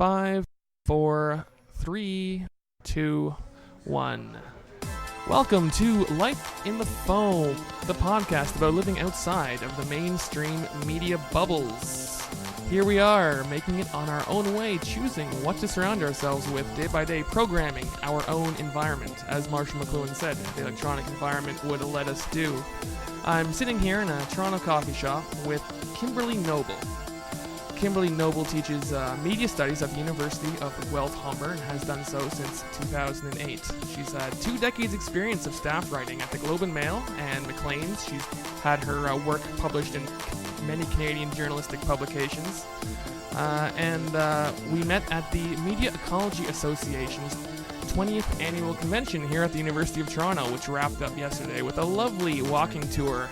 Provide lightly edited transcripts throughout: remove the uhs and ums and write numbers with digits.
5, 4, 3, 2, 1. Welcome to Life in the Foam, the podcast about living outside of the mainstream media bubbles. Here we are, making it on our own way, choosing what to surround ourselves with day by day, programming our own environment, as Marshall Maclean said, the electronic environment would let us do. I'm sitting here in a Toronto coffee shop with Kimberley Noble. Kimberley Noble teaches media studies at the University of Guelph Humber and has done so since 2008. She's had 2 decades experience of staff writing at the Globe and Mail and Maclean's. She's had her work published in many Canadian journalistic publications. And we met at the Media Ecology Association's 20th annual convention here at the University of Toronto, which wrapped up yesterday with a lovely walking tour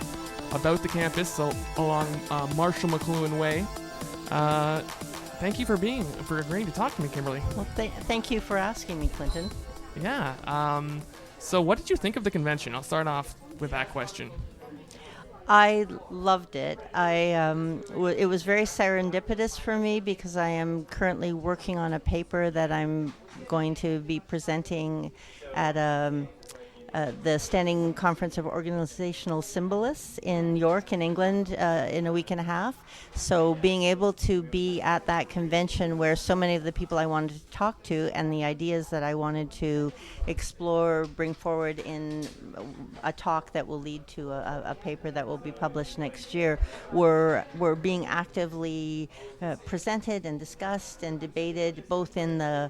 about the campus along Marshall McLuhan Way. Thank you for agreeing to talk to me, Kimberley. Well, thank you for asking me, Clinton. Yeah. So what did you think of the convention? I'll start off with that question. I loved it. It was very serendipitous for me because I am currently working on a paper that I'm going to be presenting at the Standing Conference of Organizational Symbolists in York, in England, in a week and a half. So being able to be at that convention where so many of the people I wanted to talk to and the ideas that I wanted to explore, bring forward in a talk that will lead to a paper that will be published next year, were being actively presented and discussed and debated, both in the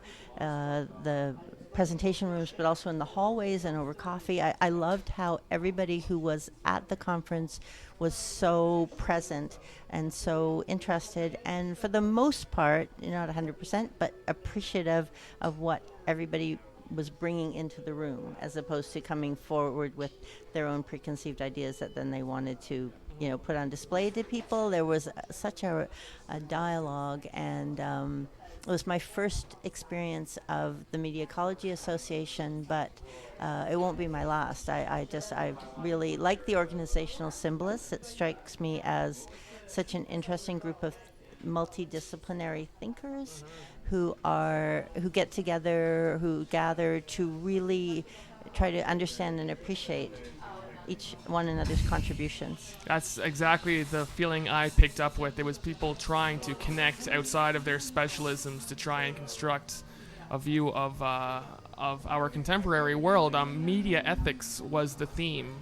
presentation rooms, but also in the hallways and over coffee. I loved how everybody who was at the conference was so present and so interested, and for the most part, not 100%, but appreciative of what everybody was bringing into the room, as opposed to coming forward with their own preconceived ideas that then they wanted to put on display to people. There was such a dialogue, and it was my first experience of the Media Ecology Association, but it won't be my last. I really like the organizational symbolists. It strikes me as such an interesting group of multidisciplinary thinkers who get together, who gather to really try to understand and appreciate each one another's contributions. That's exactly the feeling I picked up with. It was people trying to connect outside of their specialisms to try and construct a view of our contemporary world. Media ethics was the theme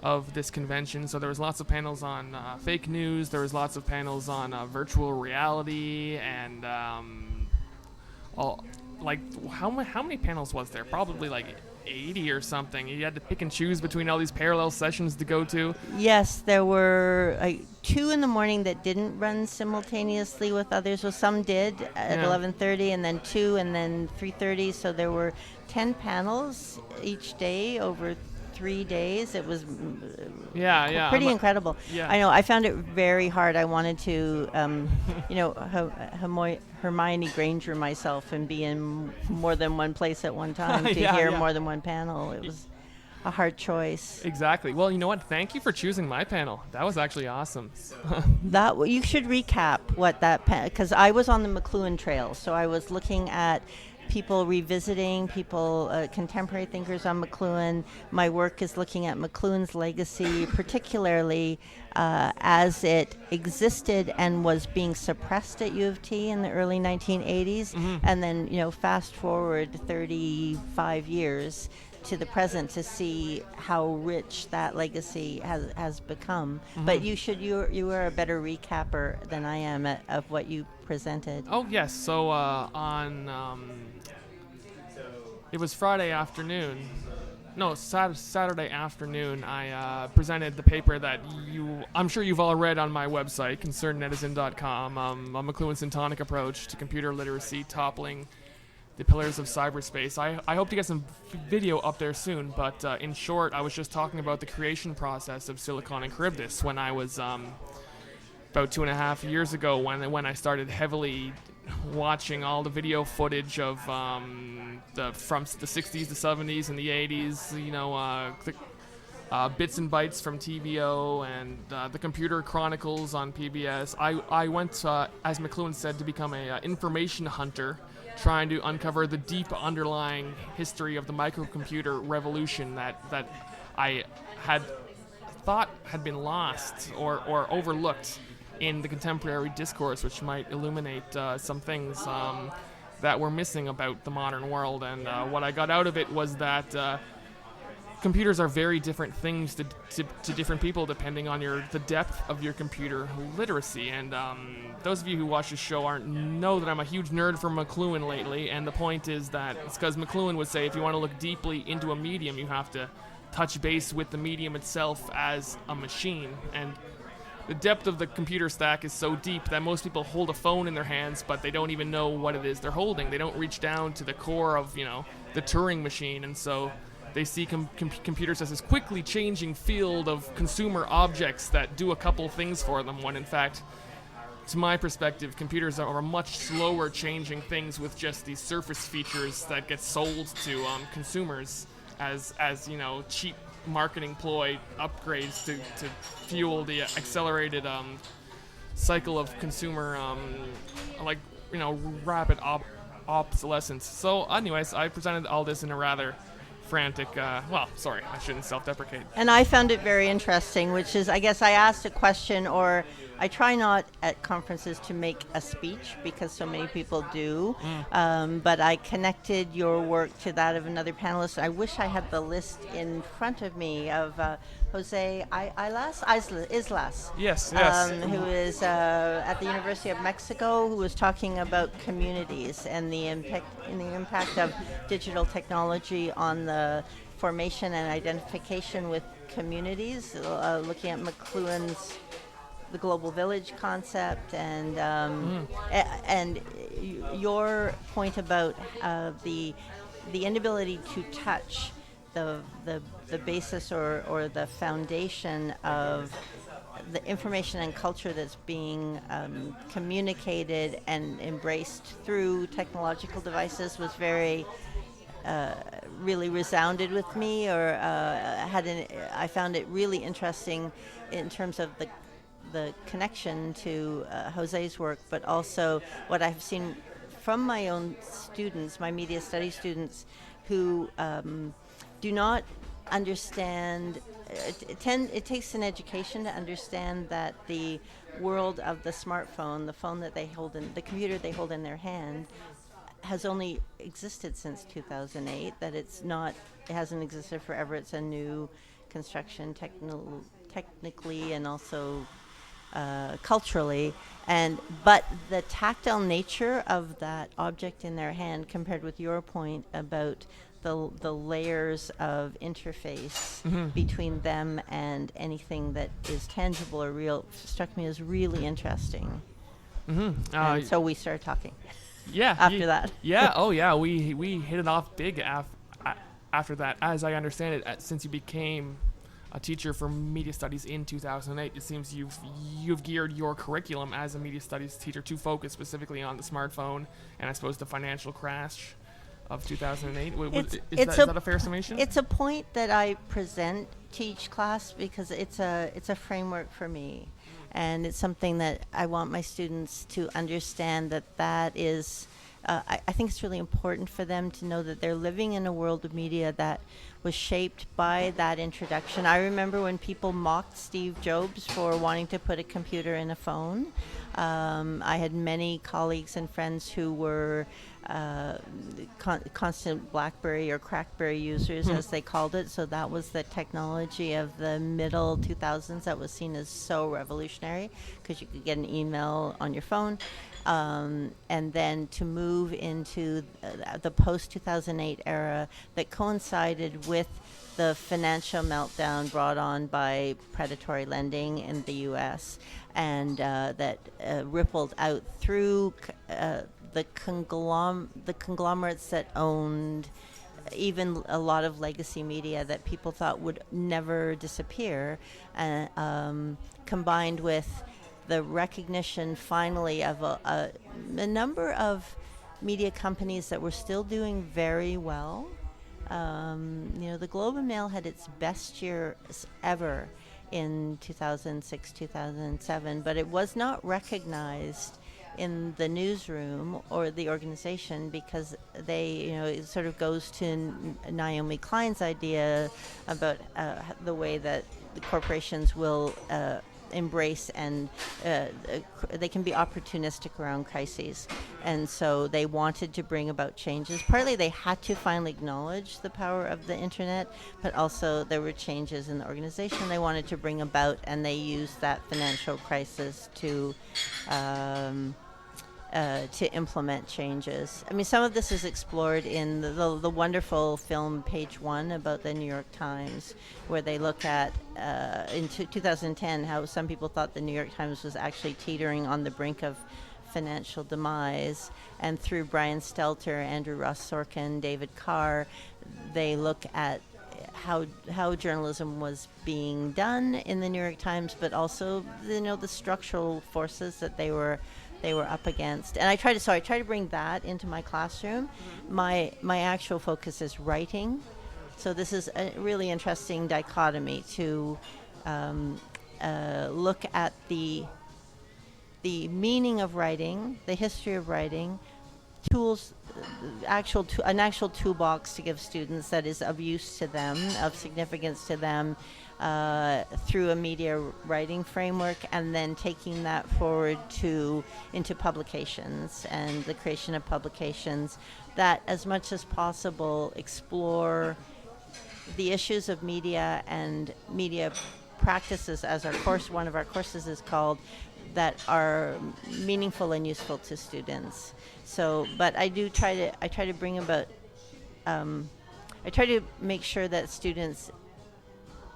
of this convention, so there was lots of panels on fake news, there was lots of panels on virtual reality, and how many panels was there? Probably like 80 or something. You had to pick and choose between all these parallel sessions to go to. Yes, there were 2 in the morning that didn't run simultaneously with others. Well, some did at 11:30, and then 2, and then 3:30. So there were 10 panels each day over 3 days. It was pretty incredible. Yeah. I know. I found it very hard. I wanted to, Hermione Granger myself and be in more than one place at one time to hear more than one panel. It was a hard choice. Exactly. Well, you know what? Thank you for choosing my panel. That was actually awesome. You should recap what that because I was on the McLuhan Trail, so I was looking at people revisiting, contemporary thinkers on McLuhan. My work is looking at McLuhan's legacy, particularly as it existed and was being suppressed at U of T in the early 1980s, and then fast forward 35 years to the present to see how rich that legacy has become. But you are a better recapper than I am of what you presented. Oh yes, so it was Friday afternoon. No, Saturday afternoon. I presented the paper that I'm sure you've all read on my website, concernednetizen.com. A McLuhan-Syntonic approach to computer literacy toppling the pillars of cyberspace. I hope to get some video up there soon, but in short, I was just talking about the creation process of Silicon and Charybdis when I was about 2.5 years ago when I started heavily watching all the video footage of from the 60s, the 70s, and the 80s, Bits and Bytes from TVO and the Computer Chronicles on PBS. I went, as Maclean said, to become a information hunter, trying to uncover the deep underlying history of the microcomputer revolution that I had thought had been lost or overlooked in the contemporary discourse, which might illuminate some things that were missing about the modern world. And what I got out of it was that computers are very different things to different people depending on the depth of your computer literacy. And those of you who watch the show know that I'm a huge nerd for Maclean lately, and the point is that it's because Maclean would say if you want to look deeply into a medium, you have to touch base with the medium itself as a machine. And the depth of the computer stack is so deep that most people hold a phone in their hands, but they don't even know what it is they're holding. They don't reach down to the core of, the Turing machine, and so they see computers as this quickly changing field of consumer objects that do a couple things for them, when in fact, to my perspective, computers are much slower changing things with just these surface features that get sold to consumers as cheap marketing ploy upgrades to fuel the accelerated cycle of consumer rapid obsolescence. So anyways, I presented all this in a rather frantic, I shouldn't self-deprecate. And I found it very interesting, which is, I guess I asked a question, or I try not at conferences to make a speech because so many people do, but I connected your work to that of another panelist. I wish I had the list in front of me of Jose Islas. Yes. Who is at the University of Mexico, who was talking about communities and the impact of digital technology on the formation and identification with communities, looking at Maclean's the global village concept and your point about the inability to touch the basis or the foundation of the information and culture that's being communicated and embraced through technological devices was very really resounded with me, or I found it really interesting in terms of the connection to Jose's work, but also what I've seen from my own students, my media studies students, who do not understand. It takes an education to understand that the world of the smartphone, the phone that they hold in, the computer they hold in their hand, has only existed since 2008. That it hasn't existed forever. It's a new construction, technically and also culturally, but the tactile nature of that object in their hand, compared with your point about the layers of interface between them and anything that is tangible or real, struck me as really interesting. And so we started talking. Yeah. After that. Yeah. Oh yeah. We hit it off big after that. As I understand it, since you became a teacher for media studies in 2008, it seems you've geared your curriculum as a media studies teacher to focus specifically on the smartphone and I suppose the financial crash of 2008. Is that a fair summation? It's a point that I teach class because it's a framework for me, and it's something that I want my students to understand that is. I think it's really important for them to know that they're living in a world of media that was shaped by that introduction. I remember when people mocked Steve Jobs for wanting to put a computer in a phone. I had many colleagues and friends who were constant BlackBerry or Crackberry users, as they called it. So that was the technology of the middle 2000s that was seen as so revolutionary because you could get an email on your phone. And then to move into the post-2008 era that coincided with the financial meltdown brought on by predatory lending in the U.S. and that rippled out through the conglomerates that owned even a lot of legacy media that people thought would never disappear, combined with the recognition finally of a number of media companies that were still doing very well, The Globe and Mail had its best year ever in 2006, 2007, but it was not recognized in the newsroom or the organization because it sort of goes to Naomi Klein's idea about the way that the corporations will embrace and they can be opportunistic around crises. And so they wanted to bring about changes. Partly they had to finally acknowledge the power of the internet, but also there were changes in the organization they wanted to bring about, and they used that financial crisis to implement changes. I mean, some of this is explored in the wonderful film Page One about the New York Times, where they look at, in 2010, how some people thought the New York Times was actually teetering on the brink of financial demise. And through Brian Stelter, Andrew Ross Sorkin, David Carr, they look at how journalism was being done in the New York Times, but also the structural forces that they were up against. And I try to bring that into my classroom. My actual focus is writing. So this is a really interesting dichotomy to look at the meaning of writing, the history of writing, tools, an actual toolbox to give students that is of use to them, of significance to them, through a media writing framework, and then taking that forward into publications and the creation of publications that, as much as possible, explore the issues of media and media practices, as one of our courses is called, that are meaningful and useful to students. So, but I try to bring about, I try to make sure that students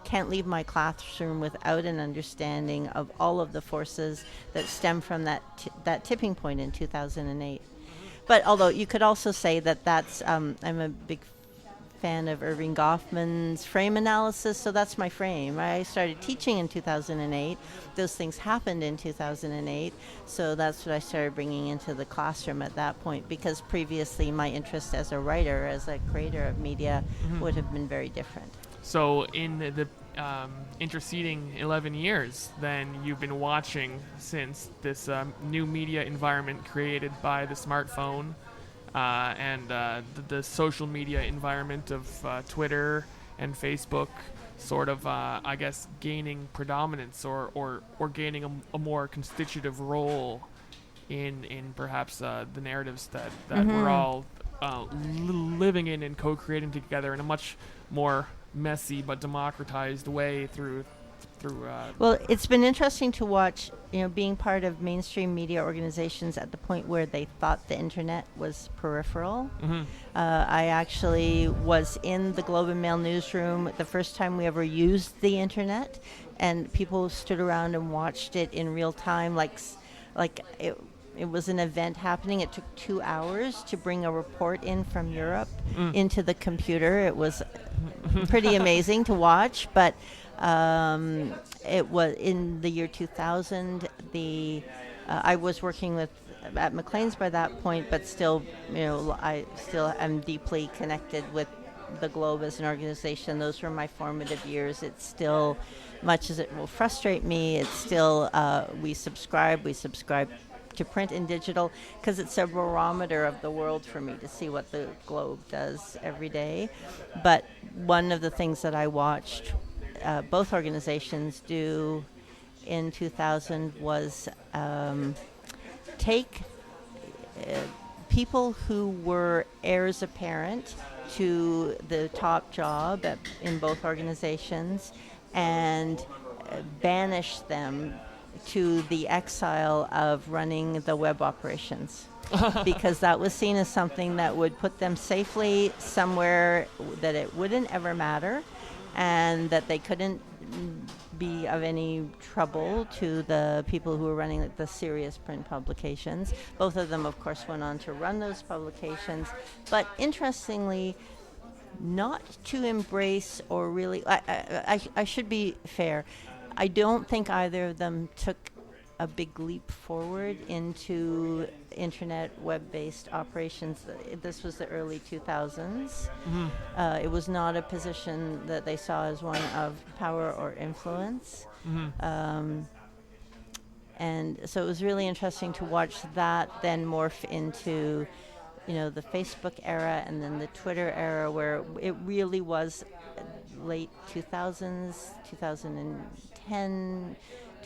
can't leave my classroom without an understanding of all of the forces that stem from that tipping point in 2008. But although you could also say that's, I'm a big fan of Irving Goffman's frame analysis, so that's my frame. I started teaching in 2008. Those things happened in 2008, so that's what I started bringing into the classroom at that point, because previously my interest as a writer, as a creator of media, would have been very different. So in the interceding 11 years, then you've been watching since this new media environment created by the smartphone and the social media environment of Twitter and Facebook sort of, I guess, gaining predominance or gaining a more constitutive role in perhaps the narratives that we're all living in and co-creating together in a much more messy but democratized way through well, it's been interesting to watch, being part of mainstream media organizations at the point where they thought the internet was peripheral. I actually was in the Globe and Mail newsroom the first time we ever used the internet, and people stood around and watched it in real time, like it was an event happening. It took 2 hours to bring a report in from Europe into the computer. It was pretty amazing to watch, but it was in the year 2000. I was working at Maclean's by that point, but still, I still am deeply connected with the Globe as an organization. Those were my formative years. It's still, much as it will frustrate me, it's still, we subscribe to print and digital because it's a barometer of the world for me to see what the Globe does every day. But one of the things that I watched both organizations do in 2000 was take people who were heirs apparent to the top job in both organizations and banish them to the exile of running the web operations. Because that was seen as something that would put them safely somewhere that it wouldn't ever matter, and that they couldn't be of any trouble to the people who were running the serious print publications. Both of them, of course, went on to run those publications, but interestingly, not to embrace or really, I should be fair, I don't think either of them took a big leap forward into internet web-based operations. This was the early 2000s. It was not a position that they saw as one of power or influence. And so it was really interesting to watch that then morph into, the Facebook era and then the Twitter era, where it really was late 2000s, 2010,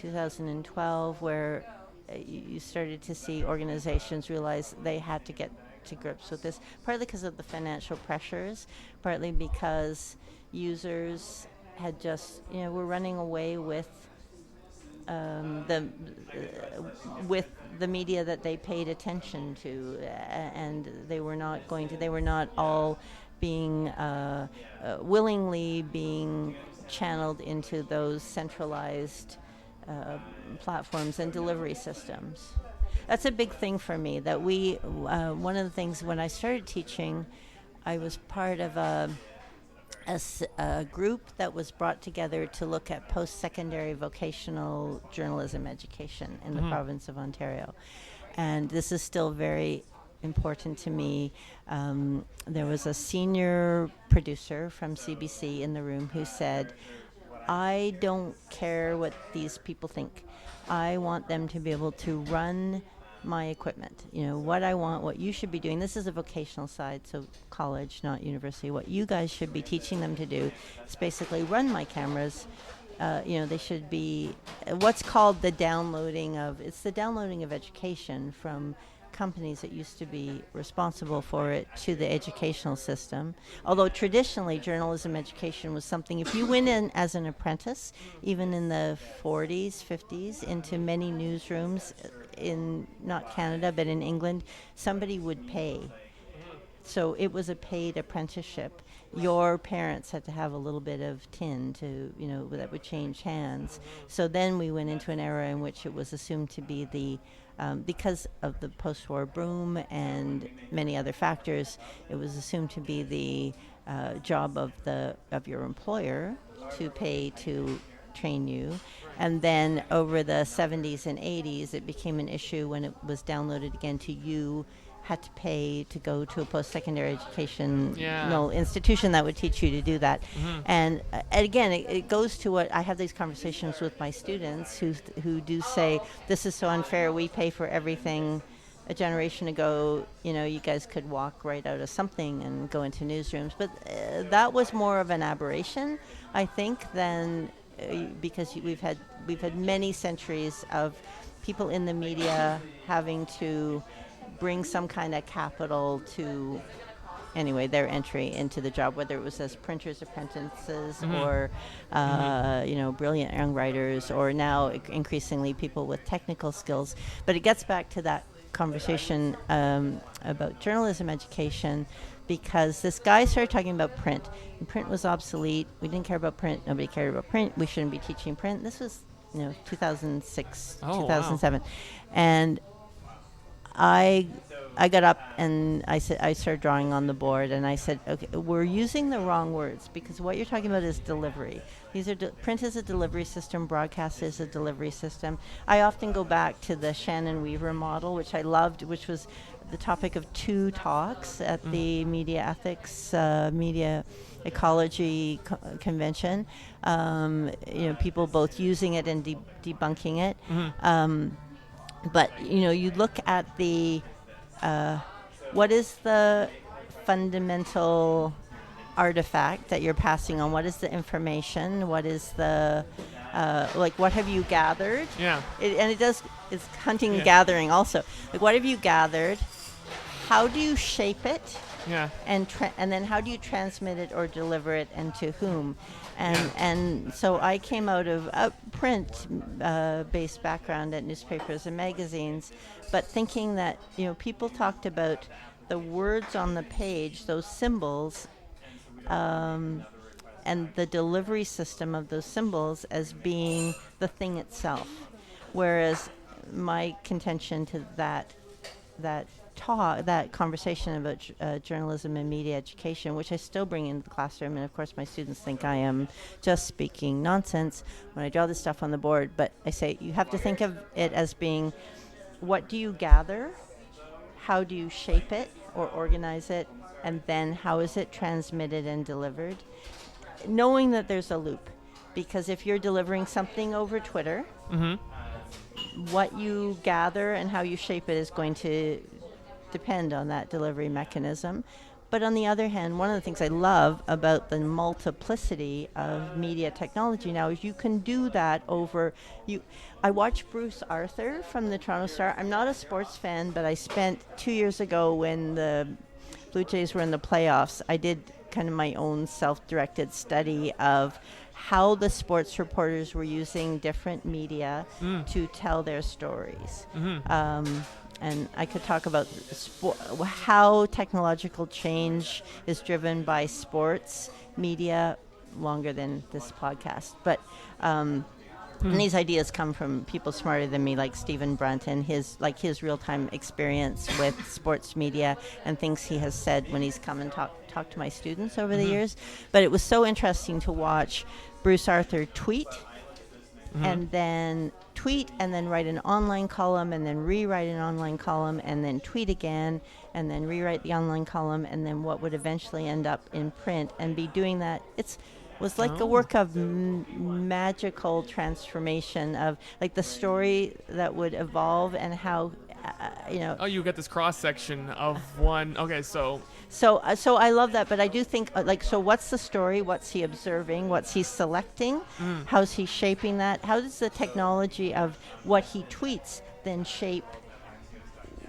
2012, where you started to see organizations realize they had to get to grips with this, partly because of the financial pressures, partly because users had just, were running away with with the media that they paid attention to, and they were not all being willingly being channeled into those centralized platforms and delivery systems. That's a big thing for me, that one of the things when I started teaching, I was part of a group that was brought together to look at post-secondary vocational journalism education in the province of Ontario. And this is still very important to me. There was a senior producer from CBC in the room who said, I don't care what these people think. I want them to be able to run my equipment. What you should be doing, this is a vocational side, so college, not university. What you guys should be teaching them to do is basically run my cameras. They should be what's called the downloading of education from companies that used to be responsible for it to the educational system. Although traditionally journalism education was something, if you went in as an apprentice, even in the 40s, 50s, into many newsrooms in not Canada but in England, somebody would pay. So it was a paid apprenticeship. Your parents had to have a little bit of tin to, that would change hands. So then we went into an era in which it was assumed to be because of the post-war boom and many other factors, it was assumed to be the job of your employer to pay to train you. And then over the 70s and 80s, it became an issue when it was downloaded again to you had to pay to go to a post-secondary education institution that would teach you to do that. And again, it goes to what I have these conversations with my students who do say, this is so unfair, we pay for everything. A generation ago, you guys could walk right out of something and go into newsrooms. But that was more of an aberration, I think, than because we've had many centuries of people in the media having to bring some kind of capital to their entry into the job, whether it was as printers apprentices or brilliant young writers, or now increasingly people with technical skills. But it gets back to that conversation about journalism education, because this guy started talking about print, and print was obsolete. We didn't care about print. Nobody cared about print. We shouldn't be teaching print. This was 2006, 2007. Wow. And I got up and I started drawing on the board, and I said, okay, we're using the wrong words, because what you're talking about is delivery. These are print is a delivery system, broadcast is a delivery system. I often go back to the Shannon Weaver model, which I loved, which was the topic of 2 talks at the Media Ethics, Media Ecology Convention. People both using it and debunking it. But, you look at what is the fundamental artifact that you're passing on? What is the information? What is the, what have you gathered? Yeah. It's hunting and gathering also. What have you gathered? How do you shape it? Yeah. And then how do you transmit it or deliver it, and to whom? And so I came out of a print-based background at newspapers and magazines, but thinking that people talked about the words on the page, those symbols, and the delivery system of those symbols as being the thing itself, whereas my contention to that that conversation about journalism and media education, which I still bring into the classroom, and of course my students think I am just speaking nonsense when I draw this stuff on the board, but I say you have to think of it as being, what do you gather, how do you shape it or organize it, and then how is it transmitted and delivered, knowing that there's a loop. Because if you're delivering something over Twitter, what you gather and how you shape it is going to depend on that delivery mechanism. But on the other hand, one of the things I love about the multiplicity of media technology now is you can do that over I watched Bruce Arthur from the Toronto Star. I'm not a sports fan, but I spent 2 years ago when the Blue Jays were in the playoffs, I did kind of my own self-directed study of how the sports reporters were using different media to tell their stories. And I could talk about how technological change is driven by sports media longer than this podcast. But and these ideas come from people smarter than me, like Stephen Brunt and his real-time experience with sports media and things he has said when he's come and talked to my students over the years. But it was so interesting to watch Bruce Arthur tweet and then write an online column and then rewrite an online column and then tweet again and then rewrite the online column and then what would eventually end up in print, and be doing that. Was like a work of magical transformation of like the story that would evolve and how Oh, you get this cross section of one. Okay, so I love that, but I do think so what's the story? What's he observing? What's he selecting? How's he shaping that? How does the technology of what he tweets then shape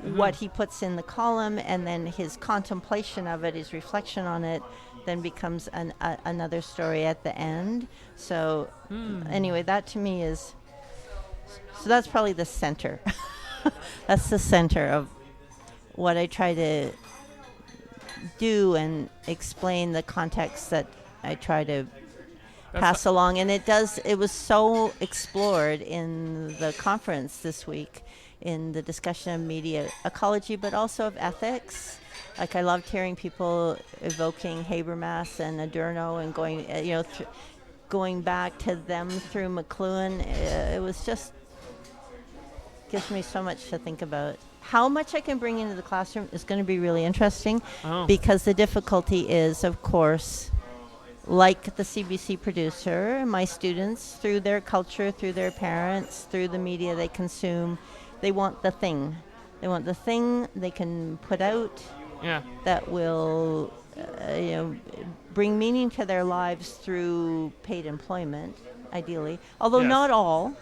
what he puts in the column, and then his contemplation of it, his reflection on it, then becomes another story at the end. So anyway, that to me is, so that's probably the center. That's the center of what I try to do and explain the context that I try to pass along. And it was so explored in the conference this week in the discussion of media ecology, but also of ethics. Like I loved hearing people evoking Habermas and Adorno and going, going back to them through Maclean. It was just gives me so much to think about. How much I can bring into the classroom is going to be really interesting because the difficulty is, of course, like the CBC producer, my students, through their culture, through their parents, through the media they consume, they want the thing. They want the thing they can put out that will bring meaning to their lives through paid employment, ideally. Although not all.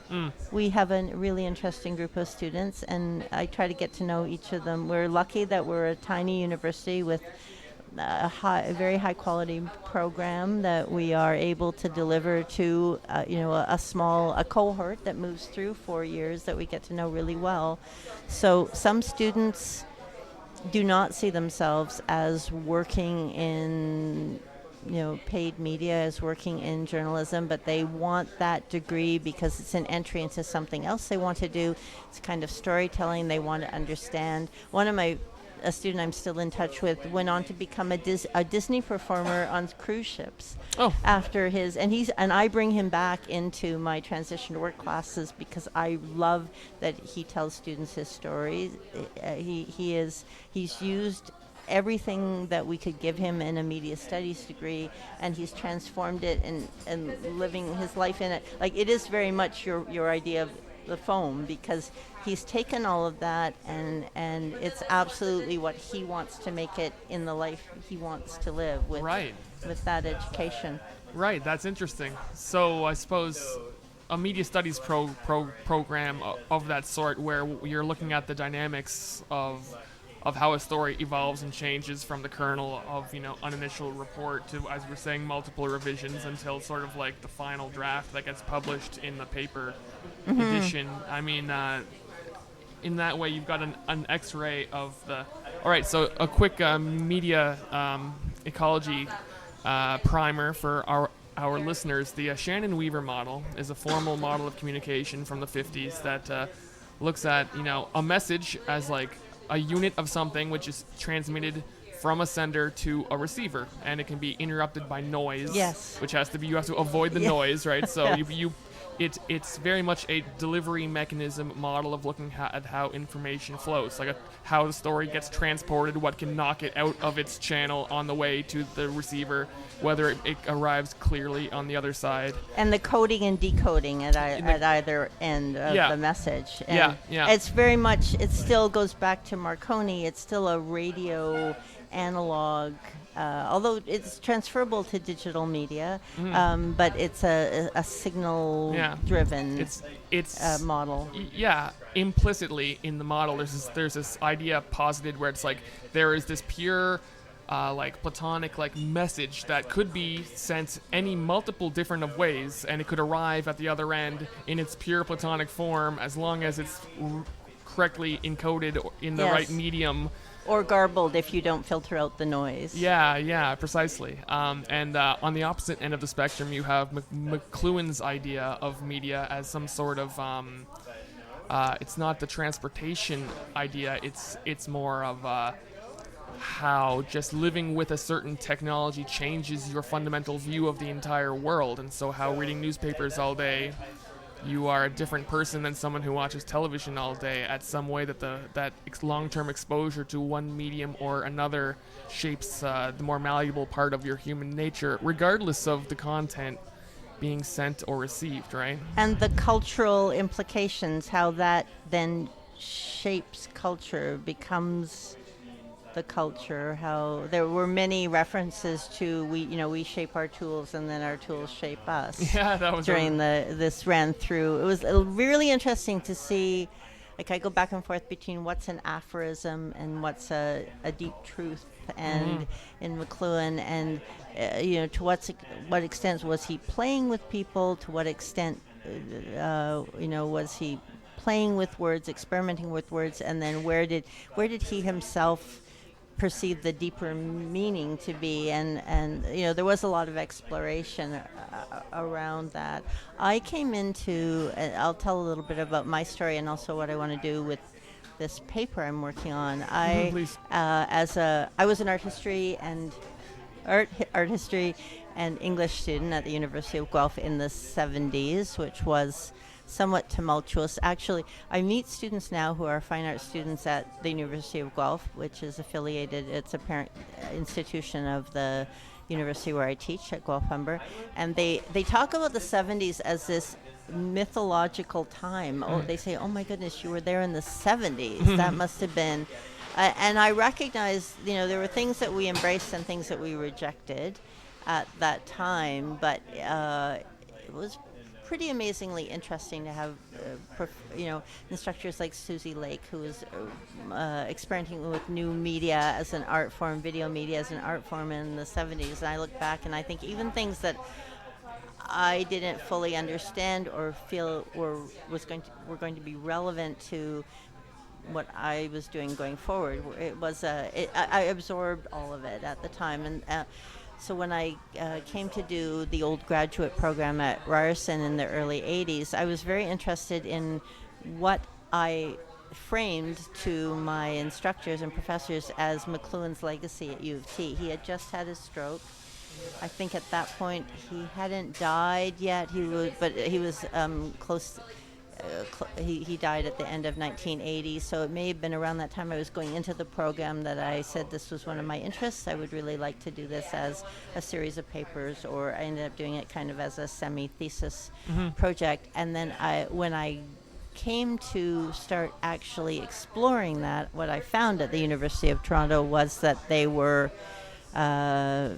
We have a really interesting group of students, and I try to get to know each of them. We're lucky that we're a tiny university with a very high quality program that we are able to deliver to a cohort that moves through 4 years that we get to know really well. So some students do not see themselves as working in paid media, as working in journalism, but they want that degree because it's an entry into something else they want to do. It's kind of storytelling they want to understand. A student I'm still in touch with went on to become a Disney performer on cruise ships after and I bring him back into my transition to work classes because I love that he tells students his stories. He's used everything that we could give him in a media studies degree, and he's transformed it and living his life in it. Like, it is very much your idea of the foam, because he's taken all of that and it's absolutely what he wants to make it in the life he wants to live with that education. Right, that's interesting. So I suppose a media studies program of that sort, where you're looking at the dynamics of how a story evolves and changes from the kernel of an initial report to, as we're saying, multiple revisions until sort of like the final draft that gets published in the paper edition. I mean, in that way, you've got an X-ray of the. All right, so a quick media ecology primer for our listeners. The Shannon Weaver model is a formal model of communication from the 50s that looks at a message as like a unit of something which is transmitted from a sender to a receiver, and it can be interrupted by noise. Yes. Which has to be, you have to avoid the noise, right? So it's very much a delivery mechanism model of looking at how information flows, like how the story gets transported, what can knock it out of its channel on the way to the receiver, whether it arrives clearly on the other side. And the coding and decoding at either end of the message. And it's very much, it still goes back to Marconi. It's still a radio analog, although it's transferable to digital media, but it's a signal-driven model. Implicitly in the model, there's this idea posited where it's like there is this pure, like platonic like message that could be sent any multiple different of ways, and it could arrive at the other end in its pure platonic form as long as it's correctly encoded in the right medium. Or garbled if you don't filter out the noise. Yeah, precisely. And on the opposite end of the spectrum, you have Maclean's idea of media as some sort of, it's not the transportation idea, it's more of how just living with a certain technology changes your fundamental view of the entire world. And so how reading newspapers all day, you are a different person than someone who watches television all day, at some way that long-term exposure to one medium or another shapes the more malleable part of your human nature, regardless of the content being sent or received, right? And the cultural implications, how that then shapes culture, becomes the culture, how there were many references to we shape our tools and then our tools shape us. Yeah, that was during this ran through. It was really interesting to see. Like, I go back and forth between what's an aphorism and what's a deep truth, and in Maclean, and to what extent was he playing with people? To what extent was he playing with words, experimenting with words, and then where did he himself perceive the deeper meaning to be, and there was a lot of exploration around that. I came into, and I'll tell a little bit about my story and also what I want to do with this paper I'm working on. I was an art history and English student at the University of Guelph in the 70s, which was somewhat tumultuous. Actually, I meet students now who are fine art students at the University of Guelph, which is affiliated, it's a parent institution of the university where I teach at Guelph Humber, and they talk about the 70s as this mythological time. They say, oh my goodness, you were there in the 70s. That must have been, and I recognize, there were things that we embraced and things that we rejected at that time, but it was pretty amazingly interesting to have, instructors like Susie Lake, who was experimenting with new media as an art form, video media as an art form in the 70s. And I look back and I think even things that I didn't fully understand or feel were going to be relevant to what I was doing going forward. It was I absorbed all of it at the time, and so when I came to do the old graduate program at Ryerson in the early 80s, I was very interested in what I framed to my instructors and professors as Maclean's legacy at U of T. He had just had his stroke. I think at that point he hadn't died yet. He was close. He died at the end of 1980, so it may have been around that time I was going into the program that I said this was one of my interests. I would really like to do this as a series of papers, or I ended up doing it kind of as a semi-thesis project. And then when I came to start actually exploring that, what I found at the University of Toronto was that they were, the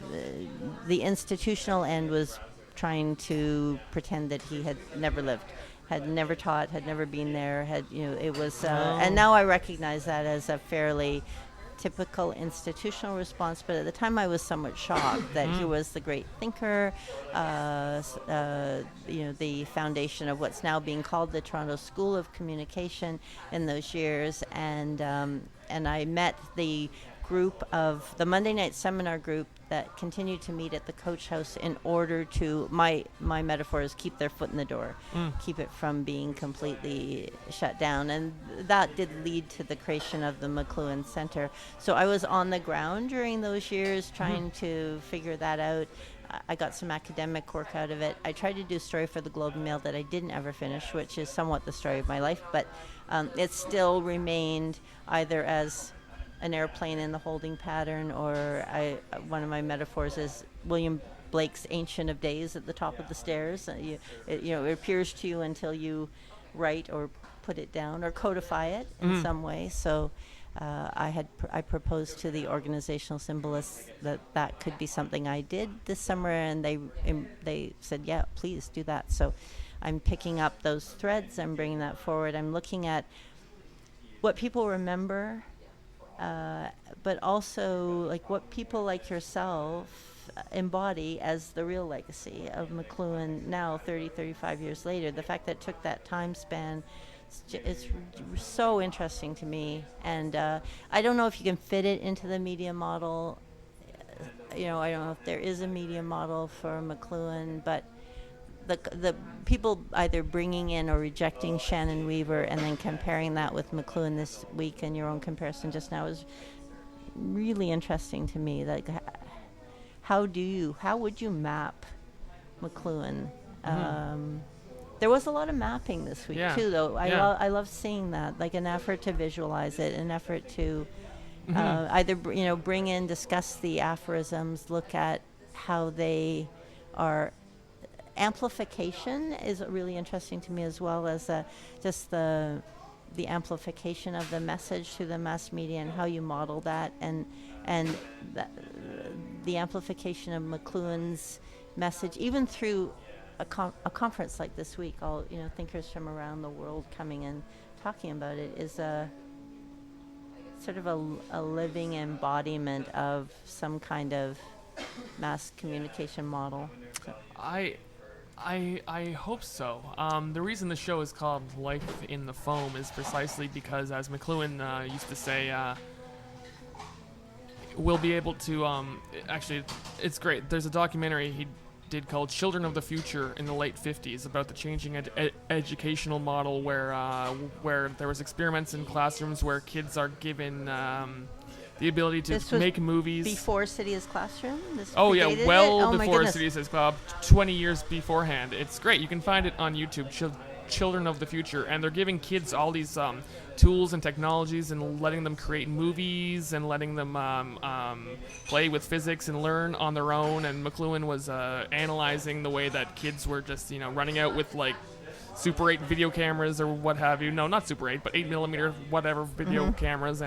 institutional end was trying to pretend that he had never lived, had never taught, had never been there, it was, and now I recognize that as a fairly typical institutional response, but at the time I was somewhat shocked that he was the great thinker, the foundation of what's now being called the Toronto School of Communication in those years, and I met the group of the Monday night seminar group that continued to meet at the coach house in order to, my metaphor is keep their foot in the door, keep it from being completely shut down. And that did lead to the creation of the Maclean Center. So I was on the ground during those years trying to figure that out. I got some academic work out of it. I tried to do a story for the Globe and Mail that I didn't ever finish, which is somewhat the story of my life, but it still remained either as an airplane in the holding pattern, or one of my metaphors is William Blake's Ancient of Days at the top of the stairs. It appears to you until you write or put it down or codify it in some way. So I proposed to the organizational symbolists that could be something I did this summer, and they said, yeah, please do that. So I'm picking up those threads. I'm bringing that forward. I'm looking at what people remember, but also like what people like yourself embody as the real legacy of Maclean now 35 years later. The fact that it took that time span, it's so interesting to me. And I don't know if you can fit it into the media model. I don't know if there is a media model for Maclean, but the people either bringing in or rejecting Shannon Weaver and then comparing that with Maclean this week, and your own comparison just now is really interesting to me. Like, how would you map Maclean? There was a lot of mapping this week too, though. I love seeing that, like an effort to visualize it, an effort to either bring in, discuss the aphorisms, look at how they are. Amplification is really interesting to me, as well as just the amplification of the message through the mass media and how you model that, and the amplification of Maclean's message, even through a conference like this week. All thinkers from around the world coming and talking about it is a sort of a living embodiment of some kind of mass communication model. So. I hope so. The reason the show is called Life in the Foam is precisely because, as Maclean used to say, we'll be able to... actually, it's great. There's a documentary he did called Children of the Future in the late 50s about the changing educational model where there was experiments in classrooms where kids are given... the ability to make movies. Before City as Classroom? Before City as Classroom, 20 years beforehand. It's great. You can find it on YouTube, Children of the Future. And they're giving kids all these tools and technologies and letting them create movies and letting them play with physics and learn on their own. And Maclean was analyzing the way that kids were just, running out with like Super 8 video cameras or what have you. No, not Super 8, but 8mm whatever video cameras,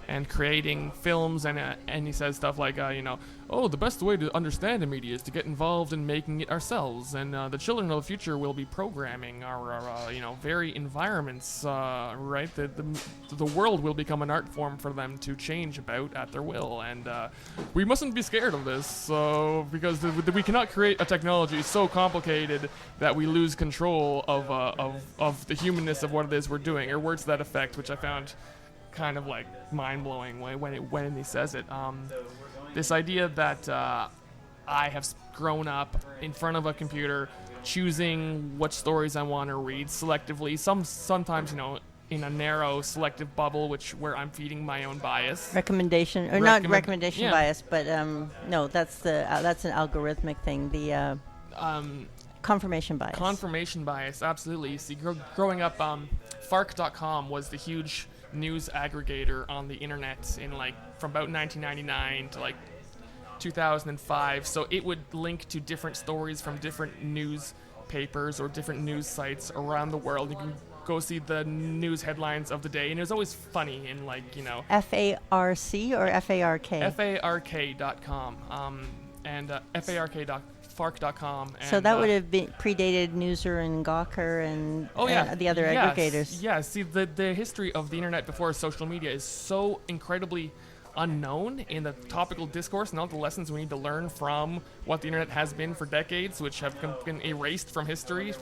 and creating films, and he says stuff like, the best way to understand a media is to get involved in making it ourselves, and the children of the future will be programming our very environments, right? The world will become an art form for them to change about at their will, and we mustn't be scared of this, because we cannot create a technology so complicated that we lose control of the humanness of what it is we're doing, or words to that effect, which I found kind of like mind-blowing when he says it. This idea that I have grown up in front of a computer choosing what stories I want to read selectively, sometimes in a narrow selective bubble where I'm feeding my own bias. Not recommendation bias, but no, that's an algorithmic thing. The confirmation bias. Confirmation bias, absolutely. You see, growing up, Fark.com was the huge news aggregator on the internet from about 1999 to 2005. So it would link to different stories from different newspapers or different news sites around the world. You can go see the news headlines of the day, and it was always funny and FARC or FARK? FARK.com and FARK.fark.com. So that would have been predated Newser and Gawker and the other aggregators. Yeah, see, the history of the internet before social media is so incredibly unknown in the topical discourse and all the lessons we need to learn from what the internet has been for decades, which have been erased from history.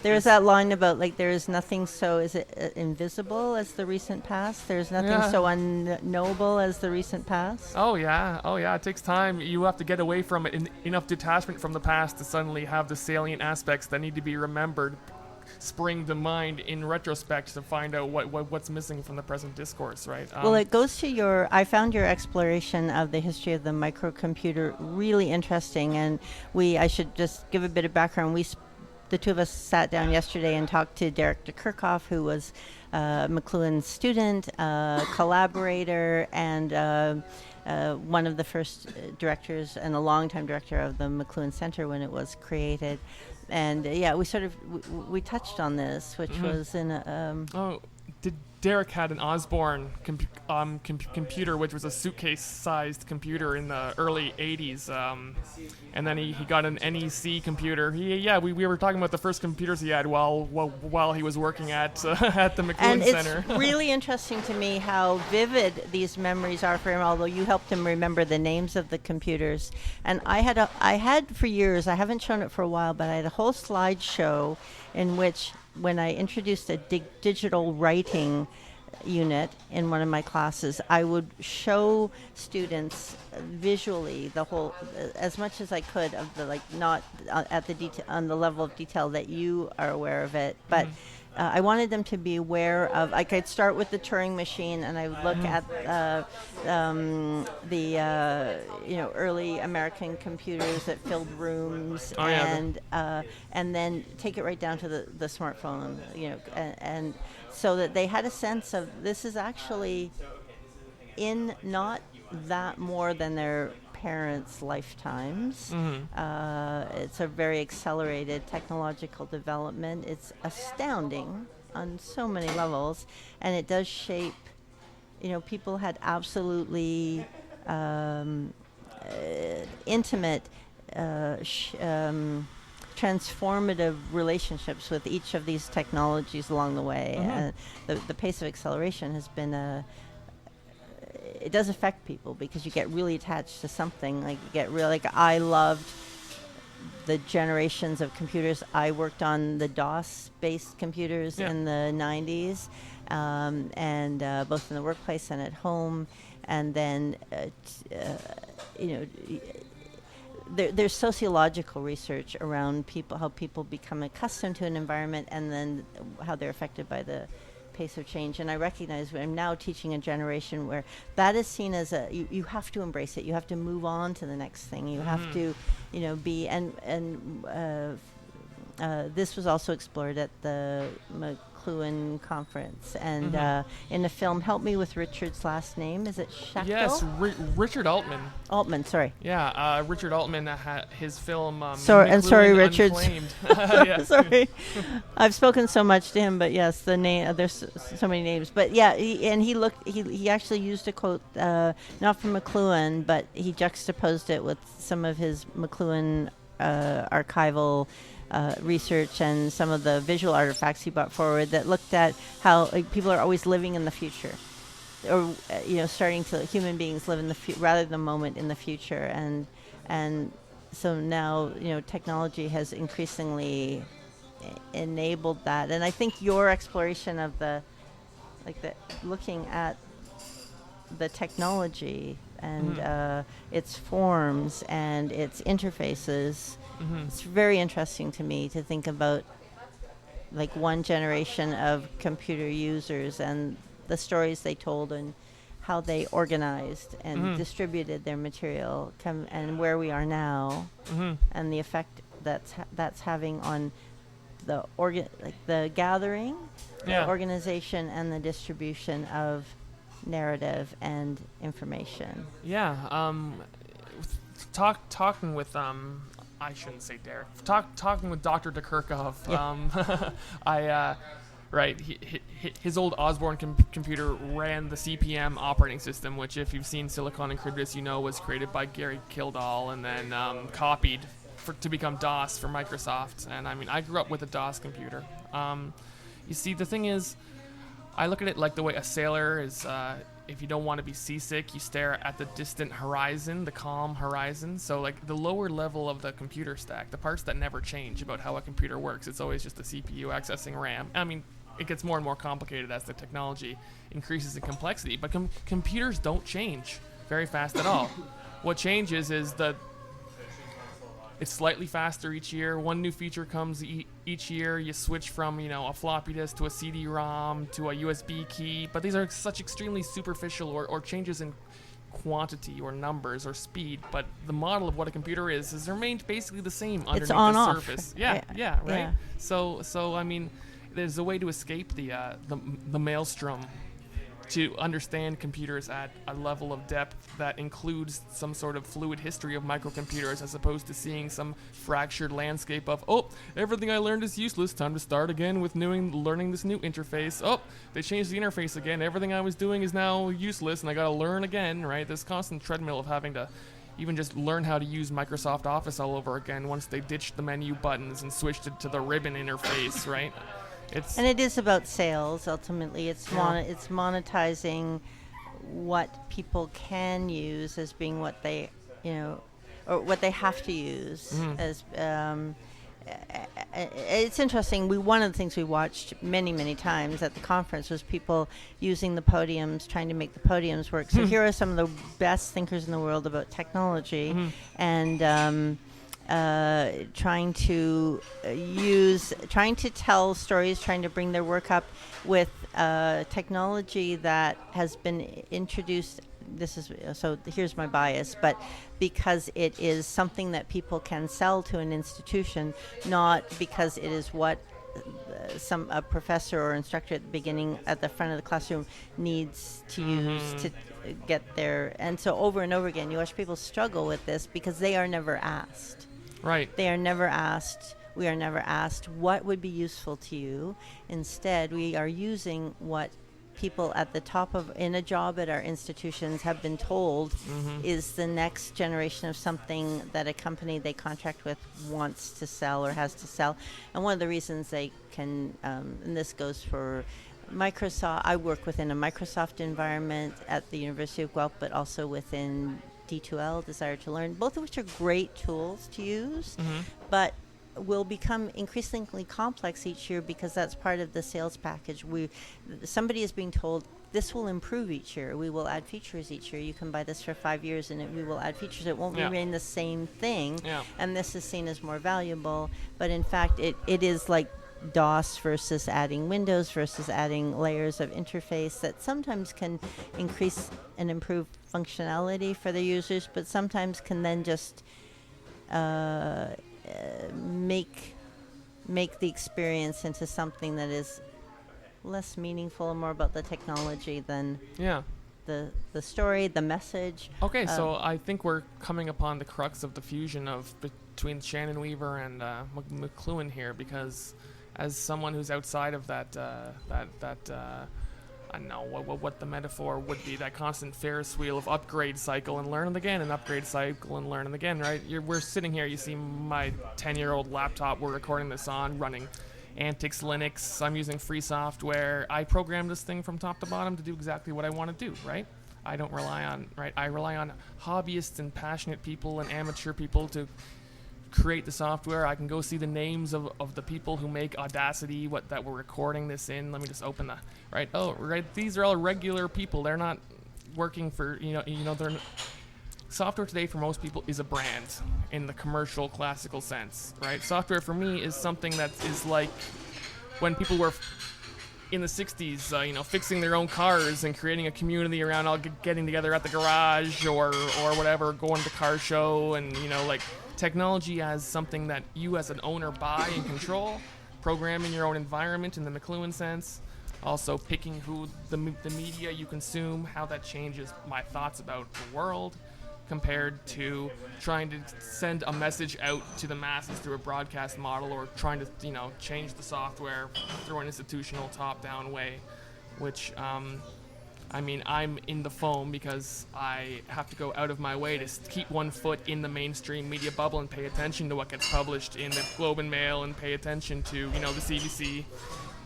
There's that line about like there is nothing so invisible as the recent past. There's nothing so unknowable as the recent past. Oh yeah. It takes time. You have to get away from it, enough detachment from the past to suddenly have the salient aspects that need to be remembered spring to mind in retrospect to find out what's missing from the present discourse, right? Well, it goes to I found your exploration of the history of the microcomputer really interesting, and I should just give a bit of background. The two of us sat down yesterday and talked to Derek DeKirchhoff, who was Maclean's student, collaborator, and one of the first directors and a longtime director of the Maclean Center when it was created. And we touched on this, which was in a. Derek had an Osborne computer, which was a suitcase-sized computer in the early 80s, and then he got an NEC computer. We were talking about the first computers he had while he was working at the Maclean Center. And it's really interesting to me how vivid these memories are for him, although you helped him remember the names of the computers. And I had for years, I haven't shown it for a while, but I had a whole slideshow in which, when I introduced a digital writing unit in one of my classes, I would show students visually the whole, as much as I could, of the not at the on the level of detail that you are aware of it, but I wanted them to be aware of. I'd start with the Turing machine, and I would look at the early American computers that filled rooms, and then take it right down to the smartphone, and so that they had a sense of this is actually in not that more than their parents' lifetimes. It's a very accelerated technological development. It's astounding on so many levels, and it does shape, people had absolutely intimate, transformative relationships with each of these technologies along the way. The pace of acceleration has been it does affect people because you get really attached to something. I loved the generations of computers. I worked on the DOS-based computers in the 90s, and both in the workplace and at home. And then, there's sociological research around how people become accustomed to an environment and then how they're affected by the pace of change. And I recognize I'm now teaching a generation where that is seen as you have to embrace it. You have to move on to the next thing. You have to, be, this was also explored at the Maclean conference. And in the film, help me with Richard's last name. Is it Schachtel? Yes, Richard Altman. Altman, sorry. Yeah, Richard Altman had his film. Sorry, Richard. Yes. Sorry, I've spoken so much to him, but yes, the name. There's so many names, but yeah, he actually used a quote, not from Maclean, but he juxtaposed it with some of his Maclean archival research and some of the visual artifacts he brought forward that looked at how people are always living in the future, or human beings live in the rather than the moment in the future, and so now technology has increasingly enabled that. And I think your exploration of the looking at the technology and its forms and its interfaces. It's very interesting to me to think about one generation of computer users and the stories they told and how they organized and distributed their material and where we are now and the effect that's having on the gathering, the organization, and the distribution of narrative and information. Talking with I shouldn't say Derek. Talking with Dr. DeKirchhoff, his old Osborne computer ran the CP/M operating system, which, if you've seen Silicon and Cryptus, was created by Gary Kildall and then copied to become DOS for Microsoft. And I grew up with a DOS computer. You see, the thing is, I look at it like the way a sailor is if you don't want to be seasick, you stare at the distant horizon, the calm horizon. So like the lower level of the computer stack, the parts that never change about how a computer works, it's always just the CPU accessing RAM. I mean, it gets more and more complicated as the technology increases in complexity, but computers don't change very fast at all. What changes is it's slightly faster each year. One new feature comes each year. You switch from, a floppy disk to a CD-ROM to a USB key. But these are such extremely superficial or changes in quantity or numbers or speed. But the model of what a computer is remained basically the same underneath the surface. Yeah, right? Yeah. So I mean, there's a way to escape the maelstrom, to understand computers at a level of depth that includes some sort of fluid history of microcomputers, as opposed to seeing some fractured landscape of, everything I learned is useless, time to start again with learning this new interface. They changed the interface again, everything I was doing is now useless and I gotta learn again, right? This constant treadmill of having to even just learn how to use Microsoft Office all over again once they ditched the menu buttons and switched it to the ribbon interface, right? And it is about sales. Ultimately, it's monetizing what people can use as being what they, or what they have to use. As it's interesting. One of the things we watched many times at the conference was people using the podiums, trying to make the podiums work. So here are some of the best thinkers in the world about technology, and trying to tell stories, trying to bring their work up with technology that has been introduced. Here's my bias, but because it is something that people can sell to an institution, not because it is what a professor or instructor at the front of the classroom needs to use to get there. And so over and over again, you watch people struggle with this because they are never asked. Right. They are never asked. We are never asked what would be useful to you. Instead, we are using what people at the top in a job at our institutions have been told is the next generation of something that a company they contract with wants to sell or has to sell. And one of the reasons they can, and this goes for Microsoft, I work within a Microsoft environment at the University of Guelph, but also within D2L, Desire to Learn, both of which are great tools to use, but will become increasingly complex each year because that's part of the sales package. Somebody is being told this will improve each year. We will add features each year. You can buy this for 5 years and we will add features. It won't remain the same thing, and this is seen as more valuable. But in fact, it is like DOS versus adding Windows versus adding layers of interface that sometimes can increase and improve functionality for the users, but sometimes can then just make the experience into something that is less meaningful and more about the technology than the story, the message. Okay, so I think we're coming upon the crux of the fusion between Shannon Weaver and Maclean here, because as someone who's outside of that I don't know what the metaphor would be, that constant Ferris wheel of upgrade cycle and learn it again, and upgrade cycle and learn it again, right? We're sitting here, you see my 10-year-old laptop we're recording this on, running Antix Linux. I'm using free software. I programmed this thing from top to bottom to do exactly what I want to do, right? I don't rely on, I rely on hobbyists and passionate people and amateur people to create the software. I can go see the names of the people who make Audacity, that we're recording this in. Let me just open these are all regular people. They're not working for, software today for most people is a brand in the commercial classical sense, right? Software for me is something that is like when people were in the 60s, fixing their own cars and creating a community around all getting together at the garage or whatever, going to the car show, and, technology as something that you as an owner buy and control, programming your own environment in the Maclean sense, also picking who the media you consume, how that changes my thoughts about the world, compared to trying to send a message out to the masses through a broadcast model, or trying to, change the software through an institutional top-down way, which, I'm in the foam because I have to go out of my way to keep one foot in the mainstream media bubble and pay attention to what gets published in the Globe and Mail, and pay attention to, the CBC,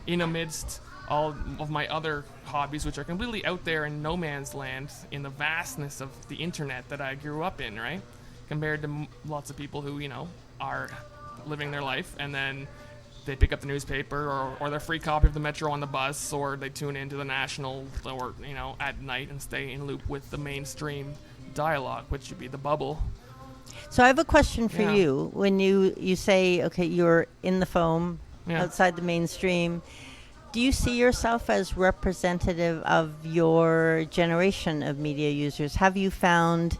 in amidst all of my other hobbies, which are completely out there in no man's land in the vastness of the internet that I grew up in, right? Compared to lots of people who, are living their life, and then they pick up the newspaper or their free copy of the Metro on the bus, or they tune into the National, or, at night and stay in loop with the mainstream dialogue, which would be the bubble. So I have a question for Yeah. you. When you say, okay, you're in the foam, outside the mainstream, do you see yourself as representative of your generation of media users? Have you found,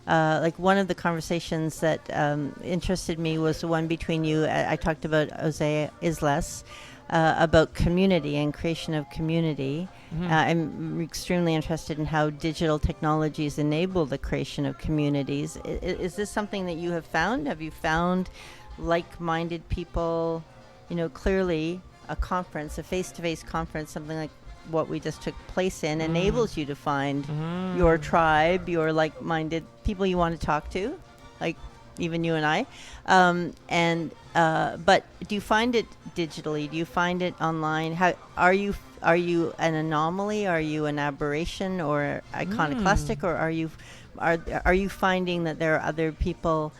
like one of the conversations that interested me was the one between you, I talked about Jose Islas, about community and creation of community. I'm extremely interested in how digital technologies enable the creation of communities. Is this something that you have found? Have you found like-minded people? Clearly a conference, a face-to-face conference, something like what we just took place in, enables you to find your tribe, your like-minded people you want to talk to, like even you and I. But do you find it digitally? Do you find it online? How are you an anomaly? Are you an aberration or iconoclastic? Or are you finding that there are other people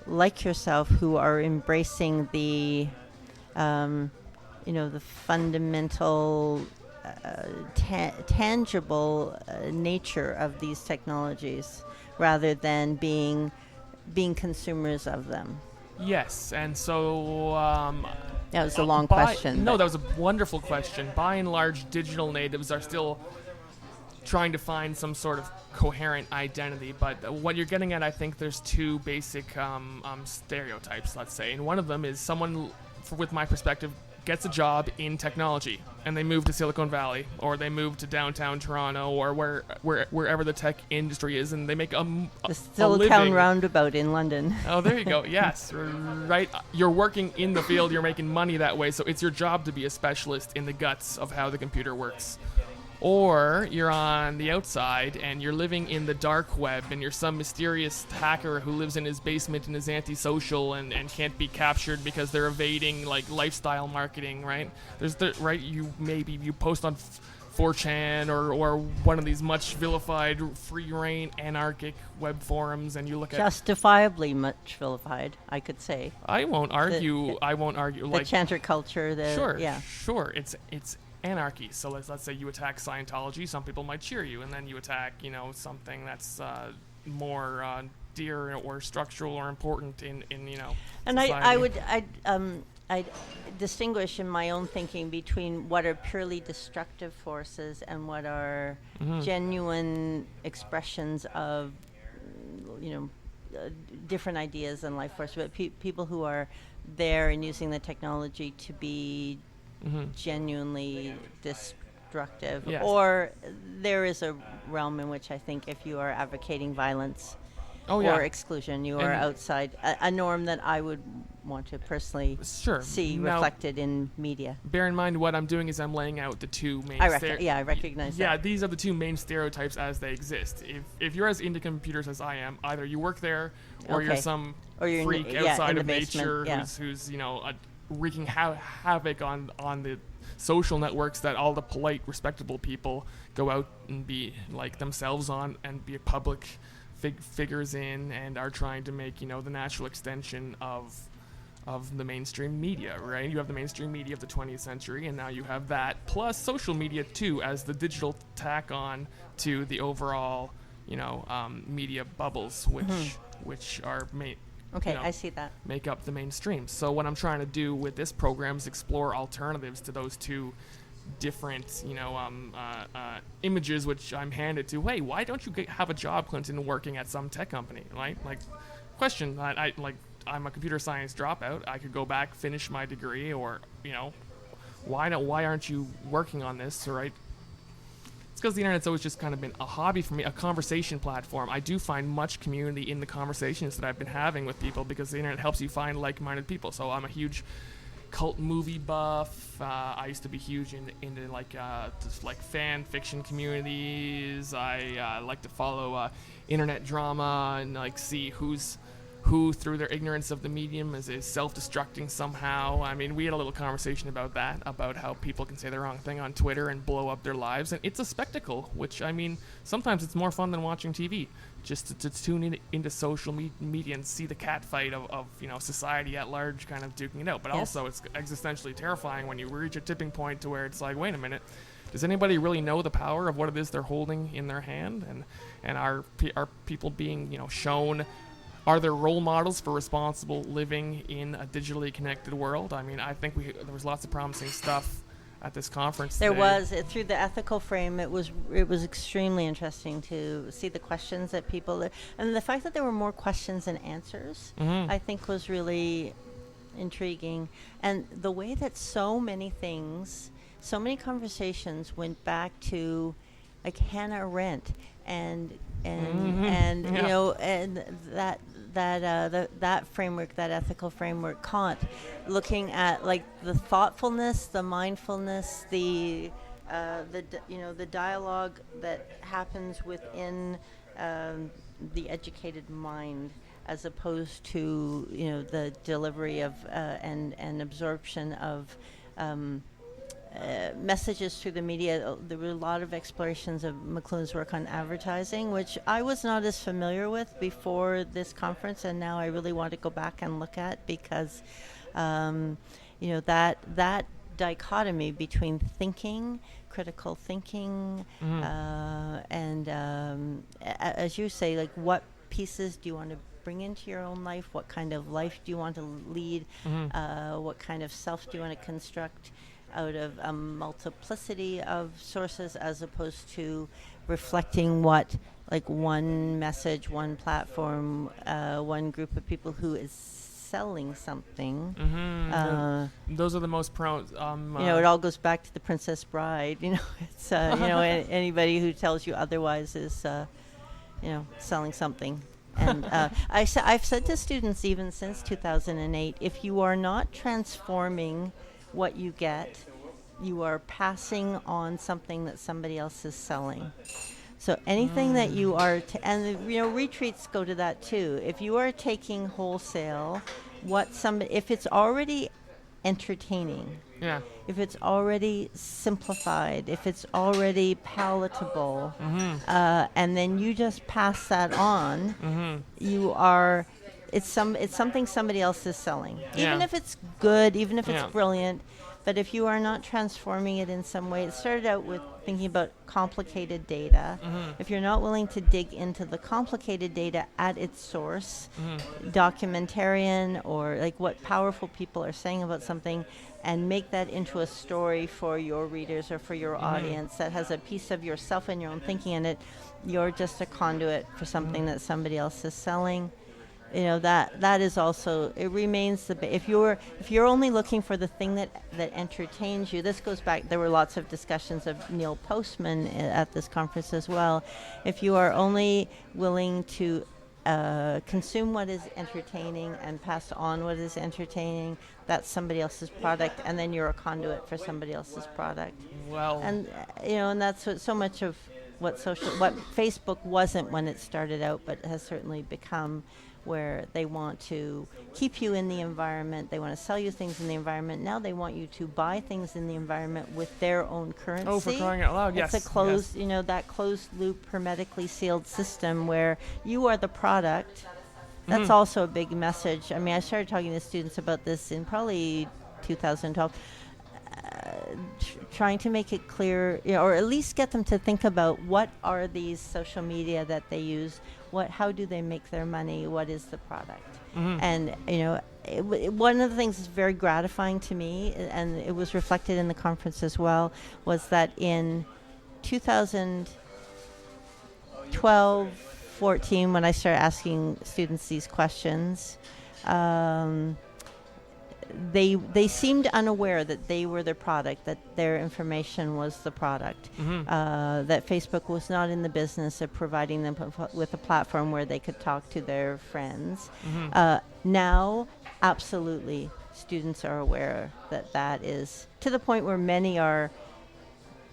like yourself who are embracing the the fundamental tangible nature of these technologies rather than being consumers of them? Yes, and so that was a long question. No, that was a wonderful question. By and large, digital natives are still trying to find some sort of coherent identity, but what you're getting at, I think there's two basic stereotypes, let's say, and one of them is someone, with my perspective, gets a job in technology, and they move to Silicon Valley, or they move to downtown Toronto, or wherever the tech industry is, and they make the a Silicon living. Roundabout in London. Oh, there you go. Yes, right. You're working in the field, you're making money that way, so it's your job to be a specialist in the guts of how the computer works. Or you're on the outside and you're living in the dark web, and you're some mysterious hacker who lives in his basement and is antisocial and can't be captured because they're evading like lifestyle marketing, right? You post on 4chan or one of these much vilified free reign anarchic web forums, and you look justifiably much vilified, I could say. I won't argue. The chanter culture. Sure. It's anarchy. So let's say you attack Scientology, some people might cheer you, and then you attack something that's more dear or structural or important in and society. I distinguish in my own thinking between what are purely destructive forces and what are genuine expressions of different ideas and life force, but people who are there and using the technology to be genuinely destructive. Yes. Or there is a realm in which I think if you are advocating violence or exclusion, you are outside a norm that I would want to personally see reflected in media. Bear in mind, what I'm doing is I'm laying out the two main I recognize that. Yeah, these are the two main stereotypes as they exist. If you're as into computers as I am, either you work there or you're some freak outside of nature who's wreaking havoc on the social networks that all the polite, respectable people go out and be like themselves on and be public figures in, and are trying to make the natural extension of the mainstream media, right? You have the mainstream media of the 20th century, and now you have that plus social media too as the digital tack on to the overall media bubbles, which are made. Okay, I see that. Make up the mainstream. So what I'm trying to do with this program is explore alternatives to those two different, images which I'm handed to. Hey, why don't you have a job, Clinton, working at some tech company, right? Like, question. I'm a computer science dropout. I could go back, finish my degree, or why aren't you working on this, right? It's because the internet's always just kind of been a hobby for me, a conversation platform. I do find much community in the conversations that I've been having with people because the internet helps you find like-minded people. So I'm a huge cult movie buff. I used to be huge into just like fan fiction communities. I like to follow internet drama and like see who's who, through their ignorance of the medium, is self-destructing somehow. I mean, we had a little conversation about that, about how people can say the wrong thing on Twitter and blow up their lives, and it's a spectacle, which, I mean, sometimes it's more fun than watching TV, just to tune into social media and see the catfight of society at large kind of duking it out. But also, it's existentially terrifying when you reach a tipping point to where it's like, wait a minute, does anybody really know the power of what it is they're holding in their hand? And are people being, shown, are there role models for responsible living in a digitally connected world? I mean, I think there was lots of promising stuff at this conference There today. was. Through the ethical frame, it was extremely interesting to see the questions that people, and the fact that there were more questions than answers, I think was really intriguing. And the way that so many conversations went back to like Hannah Arendt and that framework, that ethical framework, Kant, looking at like the thoughtfulness, the mindfulness, the dialogue that happens within the educated mind, as opposed to the delivery of and absorption of messages through the media. There were a lot of explorations of Maclean's work on advertising, which I was not as familiar with before this conference, and now I really want to go back and look at, because that dichotomy between thinking, critical thinking, and as you say, like, what pieces do you want to bring into your own life? What kind of life do you want to lead? What kind of self do you want to construct out of a multiplicity of sources, as opposed to reflecting what, like, one message, one platform, one group of people who is selling something. Those are the most prone. It all goes back to The Princess Bride. It's anybody who tells you otherwise is, selling something. And I've said to students, even since 2008, if you are not transforming what you get, you are passing on something that somebody else is selling. So anything that you are, and retreats go to that too. If you are taking wholesale, if it's already entertaining, if it's already simplified, if it's already palatable, and then you just pass that on, it's something somebody else is selling. Even if it's good, even if it's brilliant, but if you are not transforming it in some way, it started out with thinking about complicated data. If you're not willing to dig into the complicated data at its source, documentarian, or like what powerful people are saying about something, and make that into a story for your readers or for your audience that has a piece of yourself and your own thinking in it, you're just a conduit for something that somebody else is selling. That is also, it remains if you're only looking for the thing that entertains you. This goes back, there were lots of discussions of Neil Postman at this conference as well. If you are only willing to consume what is entertaining and pass on what is entertaining, that's somebody else's product, and then you're a conduit for somebody else's product. And that's so much of what Facebook wasn't when it started out, but has certainly become, where they want to keep you in the environment. They want to sell you things in the environment. Now they want you to buy things in the environment with their own currency. Oh, for crying out loud, yes. It's a closed, that closed loop, hermetically sealed system where you are the product. That's also a big message. I mean, I started talking to students about this in probably 2012. Trying to make it clear, or at least get them to think about what are these social media that they use, how do they make their money, what is the product. And one of the things that's very gratifying to me, and it was reflected in the conference as well, was that in 2012, 14, when I started asking students these questions, they seemed unaware that they were the product, that their information was the product, that Facebook was not in the business of providing them with a platform where they could talk to their friends. Now, absolutely, students are aware that is, to the point where many are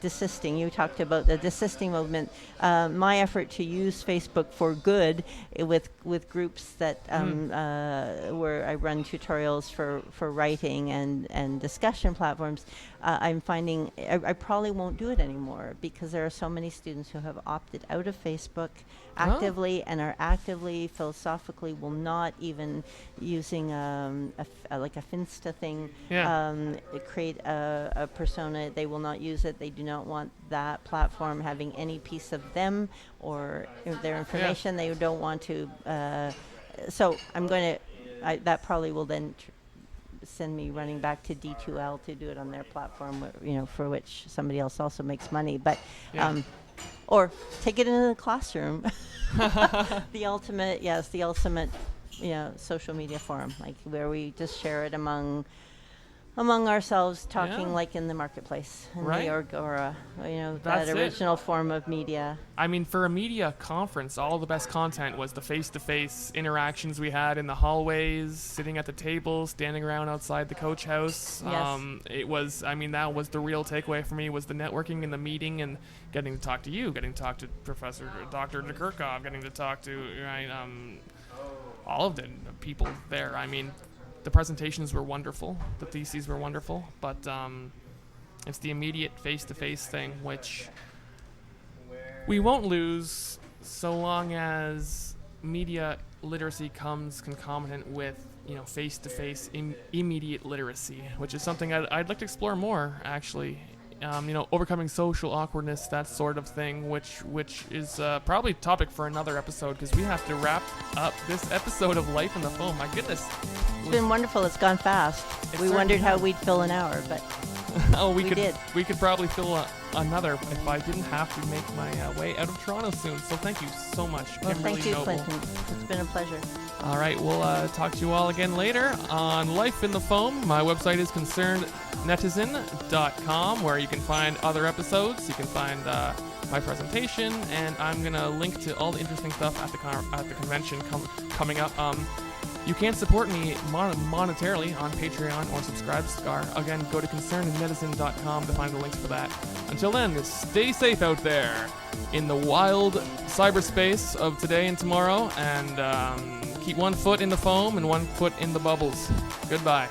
desisting. You talked about the desisting movement. My effort to use Facebook for good with groups that where I run tutorials for writing and discussion platforms. I'm finding I probably won't do it anymore because there are so many students who have opted out of Facebook actively and are actively philosophically will not even using like a Finsta thing create a persona. They will not use it. They do not want that platform having any piece of them or their information. They don't want to. So I'm going to. That probably will then send me running back to D2L to do it on their platform, for which somebody else also makes money. But or take it into the classroom. the ultimate, social media forum, like where we just share it among ourselves, talking like in the marketplace, in the Agora, that original form of media. I mean, for a media conference, all the best content was the face-to-face interactions we had in the hallways, sitting at the tables, standing around outside the coach house. Yes. It was, that was the real takeaway for me, was the networking and the meeting and getting to talk to you, getting to talk to Dr. Nikirkov, getting to talk to all of the people there. I mean, the presentations were wonderful. The theses were wonderful. But it's the immediate face-to-face thing, which we won't lose so long as media literacy comes concomitant with, face-to-face immediate literacy, which is something I'd like to explore more, actually. Overcoming social awkwardness, that sort of thing, which is probably a topic for another episode, because we have to wrap up this episode of Life in the Foam. My goodness. It's been wonderful. It's gone fast. We wondered how we'd fill an hour, but we did. We could probably fill another if I didn't have to make my way out of Toronto soon. So thank you so much, Kimberley thank you, Noble. Clinton. It's been a pleasure. All right, we'll talk to you all again later on Life in the Foam. My website is concernednetizen.com, where you can find other episodes. You can find my presentation, and I'm going to link to all the interesting stuff at the convention coming up. You can support me monetarily on Patreon or Subscribe. Again, go to concernednetizen.com to find the links for that. Until then, stay safe out there in the wild cyberspace of today and tomorrow, and keep one foot in the foam and one foot in the bubbles. Goodbye.